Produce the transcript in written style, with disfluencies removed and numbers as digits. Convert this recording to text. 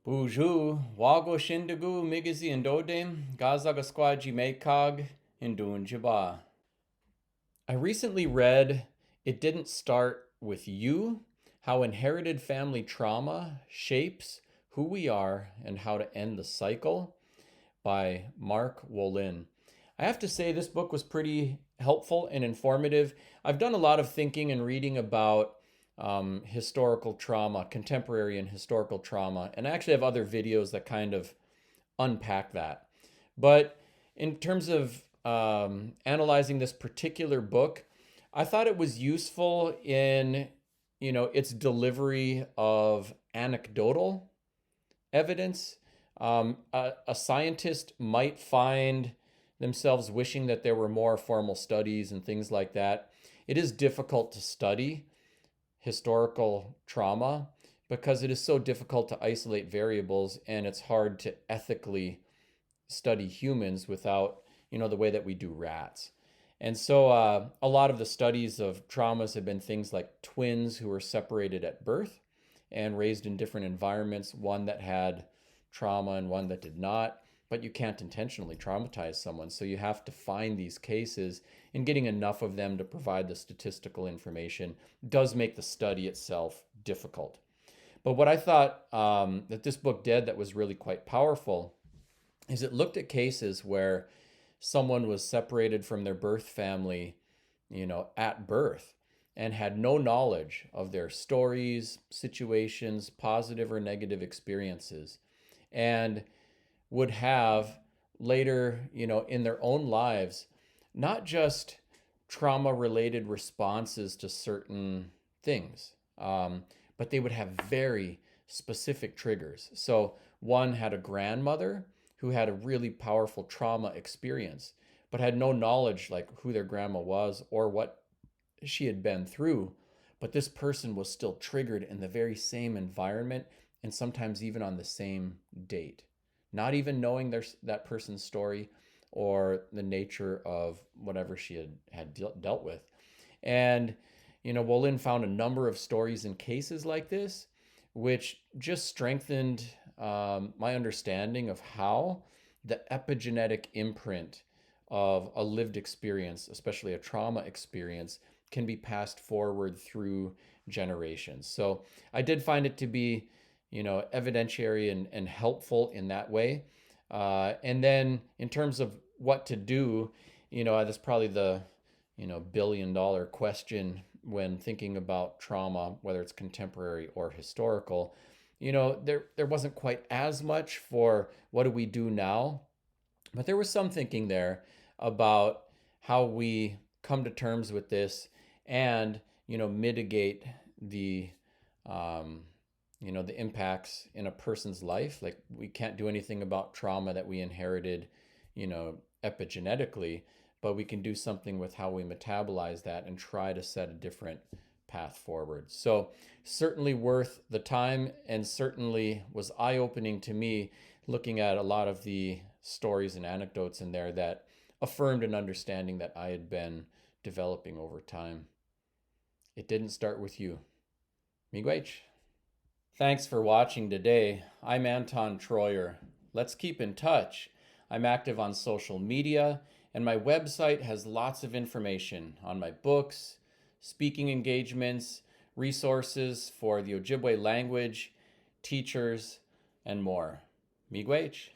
Buju, wago shindagu migizi indodem, gazaga squaji mekag, indunjaba. I recently read It Didn't Start With You, How Inherited Family Trauma Shapes Who We Are and How to End the Cycle by Mark Wolynn. I have to say this book was pretty helpful and informative. I've done a lot of thinking and reading about historical trauma, contemporary and historical trauma, and I actually have other videos that kind of unpack that. But in terms of analyzing this particular book, I thought it was useful in, its delivery of anecdotal evidence. A scientist might find themselves wishing that there were more formal studies and things like that. It is difficult to study historical trauma because it is so difficult to isolate variables, and it's hard to ethically study humans without, the way that we do rats. And so a lot of the studies of traumas have been things like twins who were separated at birth and raised in different environments, one that had trauma and one that did not. But you can't intentionally traumatize someone. So you have to find these cases, and getting enough of them to provide the statistical information does make the study itself difficult. But what I thought that this book did that was really quite powerful is it looked at cases where someone was separated from their birth family, at birth, and had no knowledge of their stories, situations, positive or negative experiences, and would have later, in their own lives, not just trauma related responses to certain things, but they would have very specific triggers. So one had a grandmother who had a really powerful trauma experience, but had no knowledge like who their grandma was or what she had been through. But this person was still triggered in the very same environment and sometimes even on the same date, not even knowing that person's story or the nature of whatever she had dealt with. And, Wolin found a number of stories and cases like this, which just strengthened my understanding of how the epigenetic imprint of a lived experience, especially a trauma experience, can be passed forward through generations. So I did find it to be, evidentiary and helpful in that way. And then in terms of what to do, that's probably the, $1 billion question when thinking about trauma, whether it's contemporary or historical. There wasn't quite as much for what do we do now, but there was some thinking there about how we come to terms with this and, mitigate the, the impacts in a person's life. Like we can't do anything about trauma that we inherited, epigenetically, but we can do something with how we metabolize that and try to set a different path forward. So certainly worth the time, and certainly was eye-opening to me looking at a lot of the stories and anecdotes in there that affirmed an understanding that I had been developing over time. It didn't start with you. Miigwech. Thanks for watching today. I'm Anton Treuer. Let's keep in touch. I'm active on social media, and my website has lots of information on my books, speaking engagements, resources for the Ojibwe language, teachers, and more. Miigwech.